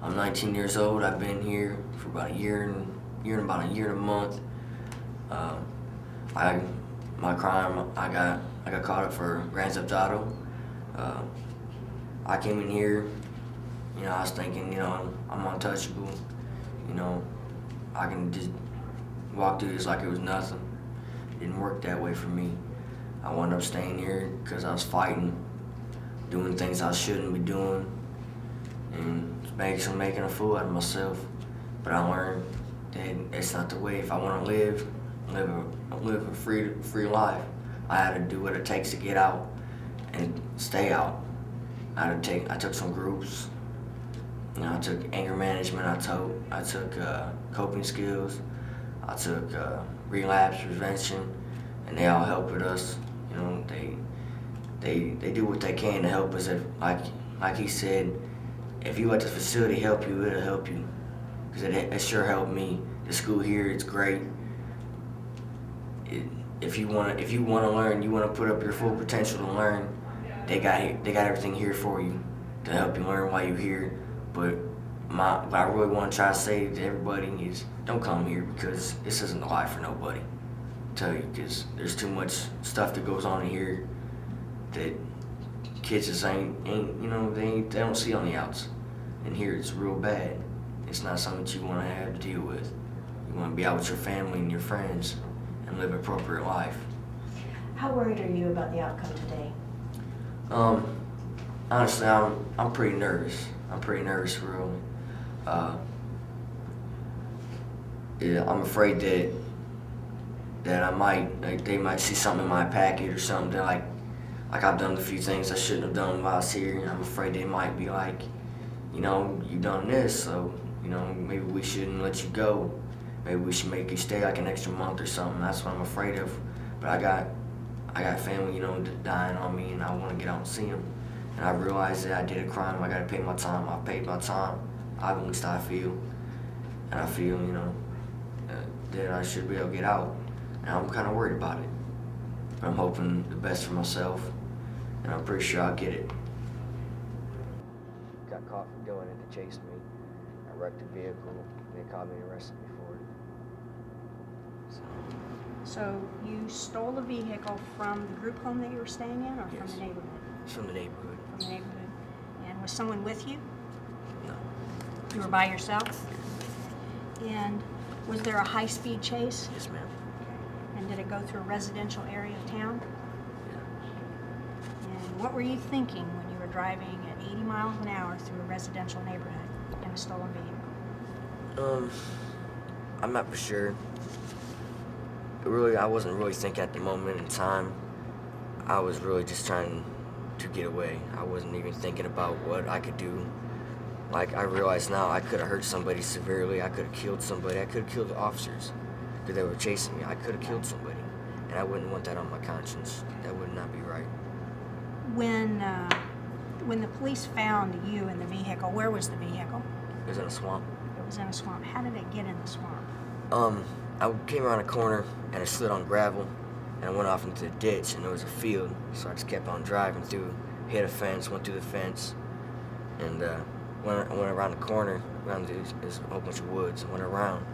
I'm 19 years old. I've been here for about a year and a month. My crime, I got caught up for grand theft auto. I came in here, I was thinking, I'm untouchable. I can just walk through this like it was nothing. It didn't work that way for me. I wound up staying here because I was fighting, doing things I shouldn't be doing, and making a fool out of myself. But I learned that it's not the way. If I want to live a free life, I had to do what it takes to get out and stay out. I took some groups. I took anger management. I took coping skills. I took relapse prevention, and they all helped with us. They do what they can to help us. Like he said, if you let the facility help you, it'll help you. Because it sure helped me. The school here, it's great. If you want to learn, you want to put up your full potential to learn, they got everything here for you to help you learn while you're here. But what I really want to try to say to everybody is, don't come here because this isn't a life for nobody. I tell you, because there's too much stuff that goes on in here that kids just ain't they don't see on the outs. And here it's real bad. It's not something that you want to have to deal with. You want to be out with your family and your friends and live an appropriate life. How worried are you about the outcome today? Honestly, I'm pretty nervous. I'm pretty nervous for real. I'm afraid that they might see something in my packet or something that like I've done a few things I shouldn't have done while I was here, and I'm afraid they might be like, you done this, so maybe we shouldn't let you go. Maybe we should make you stay like an extra month or something. That's what I'm afraid of. But I got family, dying on me, and I want to get out and see them. And I realized that I did a crime. I got to pay my time. I paid my time. At least I feel. And I feel, that I should be able to get out. And I'm kind of worried about it. But I'm hoping the best for myself. And I'm pretty sure I'll get it. Got caught for doing it. They chased me. I wrecked a vehicle. They caught me and arrested me for it. So you stole a vehicle from the group home that you were staying in, or Yes. from the neighborhood? It's from the neighborhood. From the neighborhood. And was someone with you? No. You were by yourself? And was there a high-speed chase? Yes, ma'am. And did it go through a residential area of town? Yeah. And what were you thinking when you were driving at 80 miles an hour through a residential neighborhood in a stolen vehicle? I'm not for sure. I wasn't really thinking at the moment in time. I was really just trying to get away. I wasn't even thinking about what I could do. Like, I realize now I could have hurt somebody severely. I could have killed somebody. I could have killed the officers because they were chasing me. I could have killed somebody, and I wouldn't want that on my conscience. That would not be right. When the police found you in the vehicle, where was the vehicle? It was in a swamp. It was in a swamp. How did it get in the swamp? I came around a corner and I slid on gravel and I went off into the ditch and there was a field, so I just kept on driving through, hit a fence, went through the fence, and went around the corner, around there's a whole bunch of woods, went around,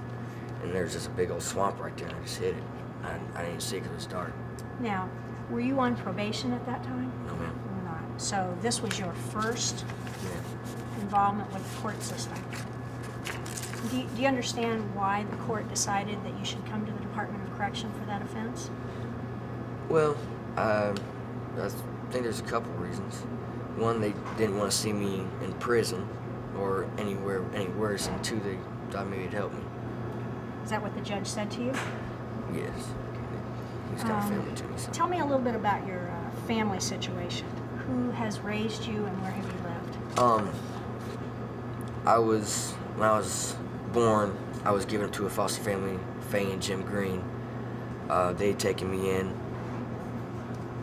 and there's just a big old swamp right there, and I just hit it. I didn't see it because it was dark. Now, were you on probation at that time? No, ma'am. You were not. So this was your first Yeah. involvement with the court system. Do you understand why the court decided that you should come to the Department of Correction for that offense? Well, I think there's a couple reasons. One, they didn't want to see me in prison or anywhere any worse, and two, they thought maybe it'd help me. Is that what the judge said to you? Yes. He's got a family to me. So. Tell me a little bit about your family situation. Who has raised you and where have you lived? When I was born, I was given to a foster family, Faye and Jim Green. They had taken me in.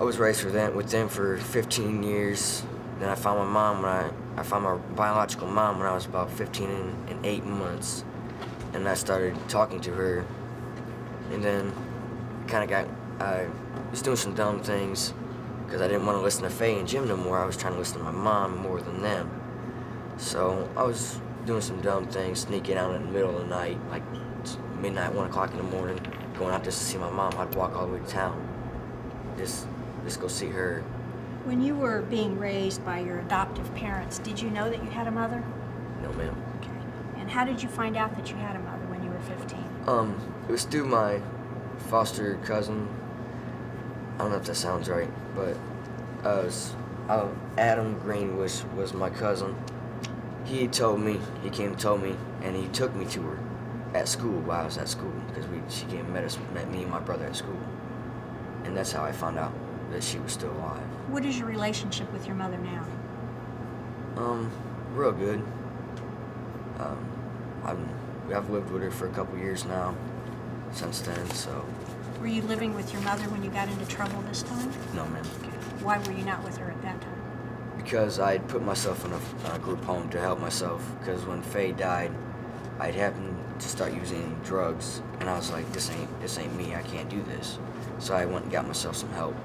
I was raised with them for 15 years. Then I found my mom I found my biological mom when I was about 15 and 8 months. And I started talking to her. And then I was doing some dumb things because I didn't want to listen to Faye and Jim no more. I was trying to listen to my mom more than them. So I was doing some dumb things, sneaking out in the middle of the night, like midnight, 1 o'clock in the morning, going out just to see my mom. I'd walk all the way to town, just go see her. When you were being raised by your adoptive parents, did you know that you had a mother? No, ma'am. Okay. And how did you find out that you had a mother when you were 15? It was through my foster cousin. I don't know if that sounds right, but Adam Green was my cousin. He came and told me, and he took me to her at school while I was at school, because she came and met me and my brother at school. And that's how I found out that she was still alive. What is your relationship with your mother now? Real good. I've lived with her for a couple years now, since then, so. Were you living with your mother when you got into trouble this time? No, ma'am. Why were you not with her at that time? Because I'd put myself in a group home to help myself, because when Faye died, I'd happened to start using drugs, and I was like, this ain't me, I can't do this. So I went and got myself some help.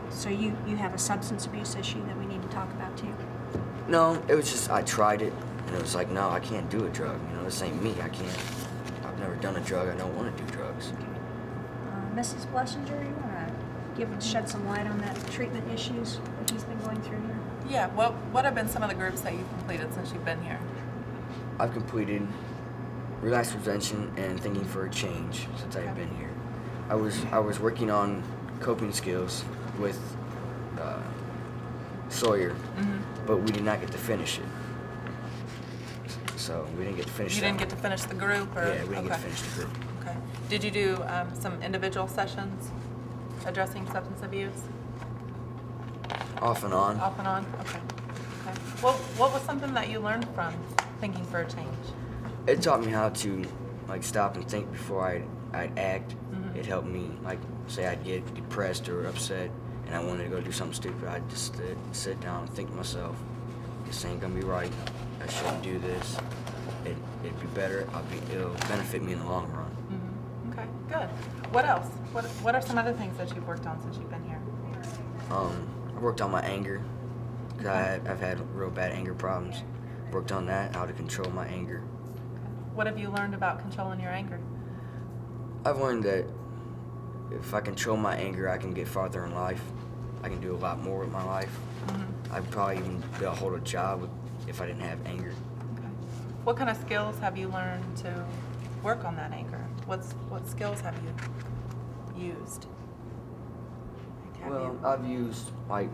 So you have a substance abuse issue that we need to talk about too? No, it was just, I tried it, and it was like, no, I can't do a drug. You know, this ain't me, I've never done a drug, I don't want to do drugs. Mrs. Blessinger, you want to shed some light on that treatment issues that he's been going through here? Yeah, what have been some of the groups that you've completed since you've been here? I've completed relapse prevention and thinking for a change since I've been here. I was working on coping skills with Sawyer, but we did not get to finish it. So we didn't get to finish. You didn't get to finish the group, or yeah, we didn't get to finish the group. Okay. Did you do some individual sessions addressing substance abuse? Off and on. Off and on. Okay. Okay. What was something that you learned from thinking for a change? It taught me how to stop and think before I'd act. It helped me, say I'd get depressed or upset and I wanted to go do something stupid. I'd just sit down and think to myself, this ain't gonna be right. I shouldn't do this. It'd be better. It'll benefit me in the long run. Okay, good. What else? What are some other things that you've worked on since you've been here? I worked on my anger, because I've had real bad anger problems. Worked on that, how to control my anger. What have you learned about controlling your anger? I've learned that if I control my anger, I can get farther in life. I can do a lot more with my life. I'd probably even be able to hold a job if I didn't have anger. Okay. What kind of skills have you learned to work on that anger? What skills have you used? I've used, when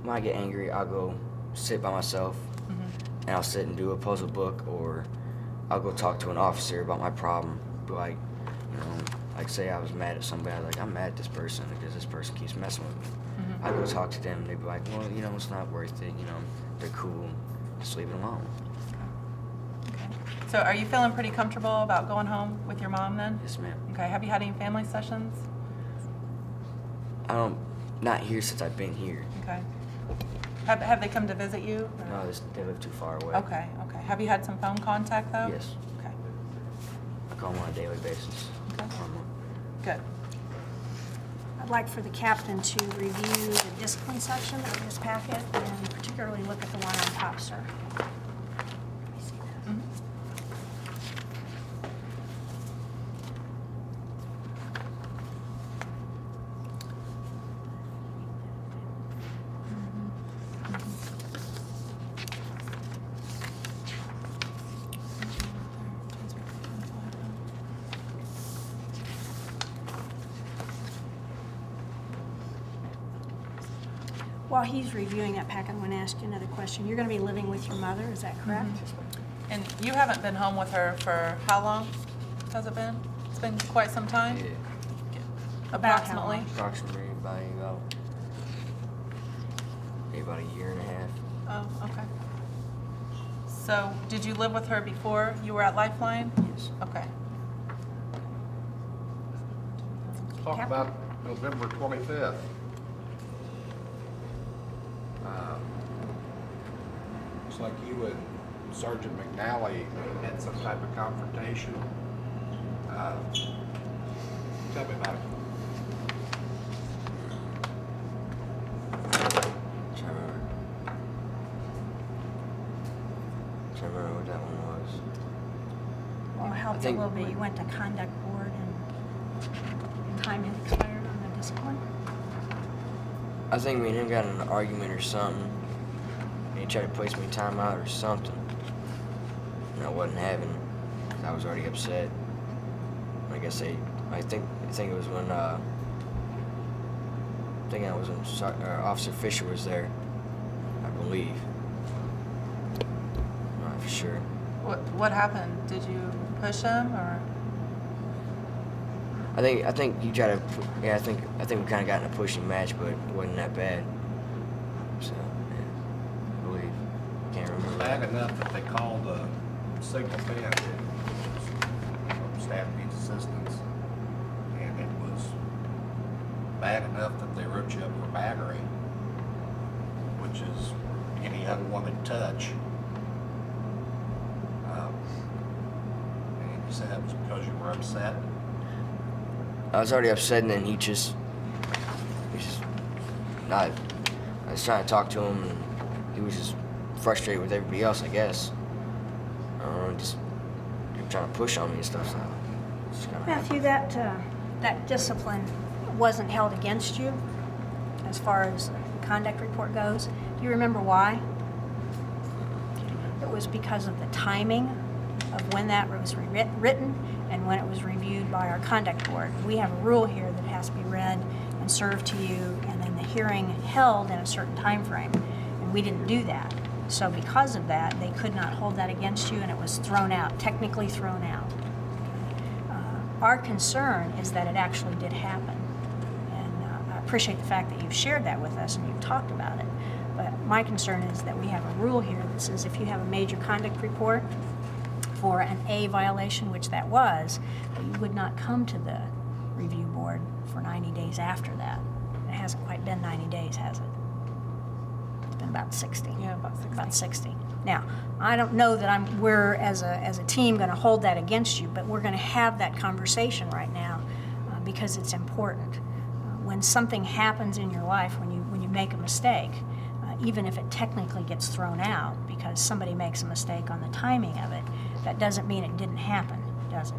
I get angry, I'll go sit by myself and I'll sit and do a puzzle book, or I'll go talk to an officer about my problem. But say I was mad at somebody, I was like, I'm mad at this person because this person keeps messing with me. I go talk to them and they'd be like, well, it's not worth it, they're cool, just leave it alone. Okay. So are you feeling pretty comfortable about going home with your mom then? Yes, ma'am. Okay, have you had any family sessions? Not here since I've been here. Okay. Have they come to visit you? Or? No, they live too far away. Okay, okay. Have you had some phone contact though? Yes. Okay. I call them on a daily basis. Okay. Good. I'd like for the captain to review the discipline section of his packet and particularly look at the one on top, sir. Let me see that. While he's reviewing that packet, I want to ask you another question. You're going to be living with your mother, is that correct? And you haven't been home with her for how long has it been? It's been quite some time? Yeah. About how Approximately? long? Approximately about a year and a half. Oh, okay. So did you live with her before you were at Lifeline? Yes. Okay. Talk about November 25th. Looks like you and Sergeant McNally had some type of confrontation. Tell me about it. Trying to remember what that one was. was. Well, it helped a think- little bit. You went to conduct board and time had expired on the discipline. I think me and him got in an argument or something. And he tried to place me in timeout or something. And I wasn't having it. 'Cause I was already upset. I guess I think it was when Officer Fisher was there, I believe. I'm not for sure. What happened? Did you push him or? I think he tried to. Yeah, I think we kind of got in a pushing match, but it wasn't that bad. So yeah, I believe. Can't remember. Bad enough that they called the signal band, which is staff needs assistance, and it was bad enough that they wrote you up for battery, which is any unwanted touch. And you said that was because you were upset. I was already upset, and then I was trying to talk to him, and he was just frustrated with everybody else, I guess. I don't know, just trying to push on me and stuff. So it's kinda Matthew, that discipline wasn't held against you as far as the conduct report goes. Do you remember why? It was because of the timing of when that was written and when it was reviewed by our conduct board. We have a rule here that has to be read and served to you, and then the hearing held in a certain time frame, and we didn't do that. So because of that, they could not hold that against you, and it was thrown out, technically thrown out. Our concern is that it actually did happen, and I appreciate the fact that you've shared that with us and you've talked about it. But my concern is that we have a rule here that says if you have a major conduct report for an A violation, which that was, that you would not come to the review board for 90 days after that. It hasn't quite been 90 days, has it? It's been about 60. Yeah, about 60. About 60. Now, I don't know that we're as a team going to hold that against you, but we're going to have that conversation right now because it's important. When something happens in your life, when you make a mistake, even if it technically gets thrown out because somebody makes a mistake on the timing of it, that doesn't mean it didn't happen, does it?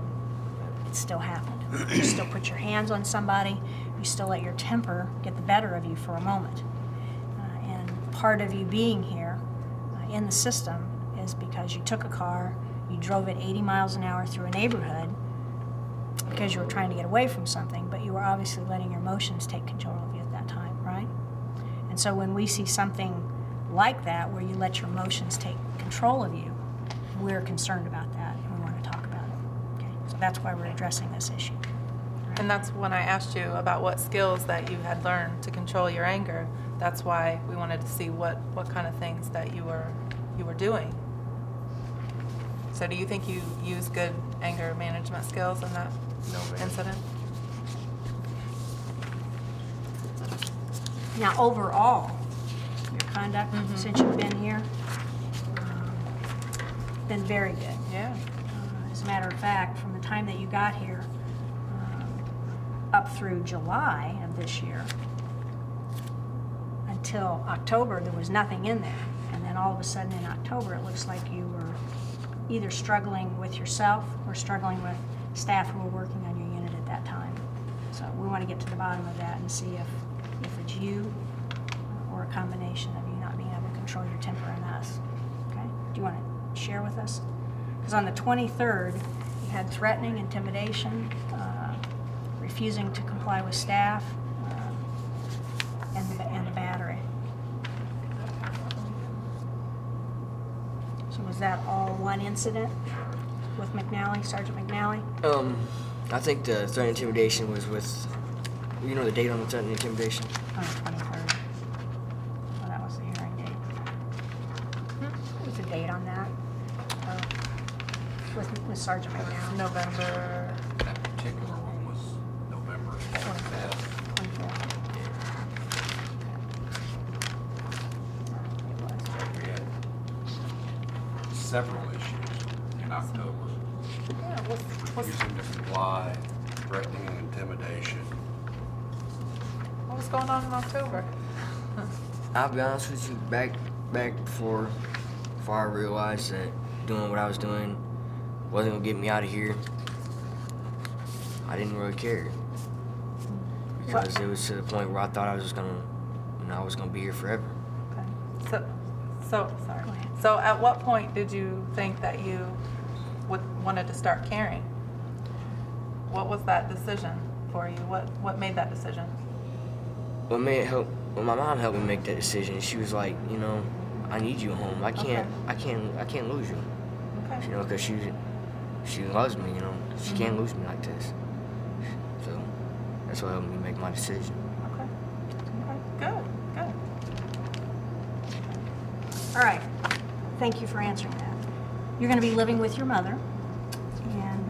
It still happened. You still put your hands on somebody, you still let your temper get the better of you for a moment. And part of you being here in the system is because you took a car, you drove it 80 miles an hour through a neighborhood because you were trying to get away from something, but you were obviously letting your emotions take control of you at that time, right? And so when we see something like that, where you let your emotions take control of you, we're concerned about that and we want to talk about it. Okay? So that's why we're addressing this issue. And that's when I asked you about what skills that you had learned to control your anger. That's why we wanted to see what kind of things that you were doing. So do you think you used good anger management skills in that incident? Now, overall, your conduct since you've been here, been very good. Yeah. As a matter of fact, from the time that you got here up through July of this year until October, there was nothing in there. And then all of a sudden in October, it looks like you were either struggling with yourself or struggling with staff who were working on your unit at that time. So we want to get to the bottom of that and see if it's you or a combination of you not being able to control your temper and us. Okay? Do you want to share with us? Because on the 23rd, you had threatening, intimidation, refusing to comply with staff, and the battery. So was that all one incident with McNally, Sergeant McNally? I think the threat and intimidation was with, you know the date on the threat and intimidation? On the 23rd. Well, that was the hearing date. What was the date on that? With Sergeant McNally? November. That particular one was November 25th. 24th. It was. We had several issues in October. Yeah, Refusing to comply, threatening and intimidation. what was going on in October? I'll be honest with you, back before I realized that doing what I was doing wasn't gonna get me out of here, I didn't really care. Because it was to the point where I thought I was just gonna, I was gonna be here forever. Okay. So sorry. Go ahead. So at what point did you think that you wanted to start caring? What was that decision for you? What made that decision? What made it help? Well, my mom helped me make that decision. She was like, I need you home. I can't lose you. Okay. Because she loves me. She can't lose me like this. So that's what helped me make my decision. Okay. Good. All right, thank you for answering that. You're going to be living with your mother, and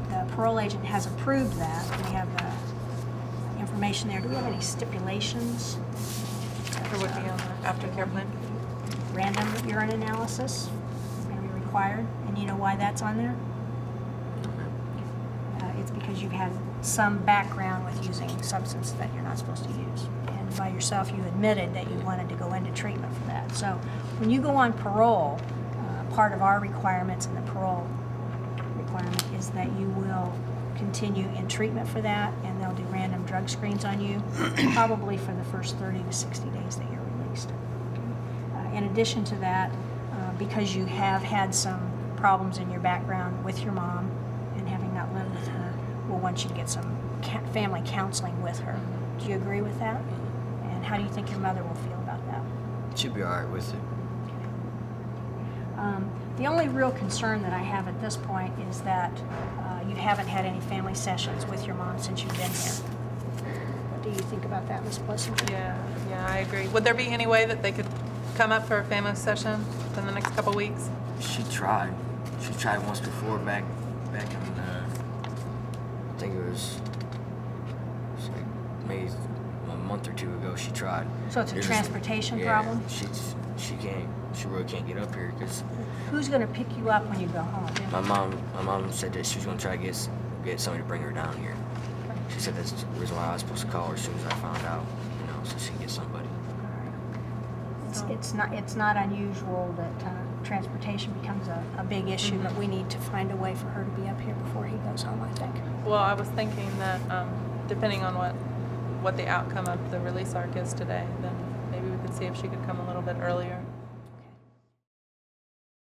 the parole agent has approved that. We have the information there. Do we have any stipulations? Or would be on the aftercare plan? Random urine analysis is going to be required, and you know why that's on there? It's because you've had some background with using substance that you're not supposed to use. And by yourself, you admitted that you wanted to go into treatment for that. So when you go on parole, part of our requirements in the parole requirement is that you will continue in treatment for that, and they'll do random drug screens on you, probably for the first 30 to 60 days that you're released. In addition to that, because you have had some problems in your background with your mom and having not lived with her, we'll want you to get some family counseling with her. Do you agree with that? And how do you think your mother will feel about that? She'll be all right with it. The only real concern that I have at this point is that you haven't had any family sessions with your mom since you've been here. What do you think about that, Ms. Plessinger? Yeah, I agree. Would there be any way that they could come up for a family session in the next couple weeks? She tried. She tried once before back in I think it was like maybe a month or two ago. She tried. So it's a There's transportation problem? She really can't get up here because Who's going to pick you up when you go home? my mom said that she was gonna try to get somebody to bring her down here. She said that's the reason why I was supposed to call her as soon as I found out, so she can get somebody. It's not unusual that transportation becomes a big issue, but we need to find a way for her to be up here before he goes home, I think. Well, I was thinking that depending on what the outcome of the release arc is today, then maybe we could see if she could come a little bit earlier.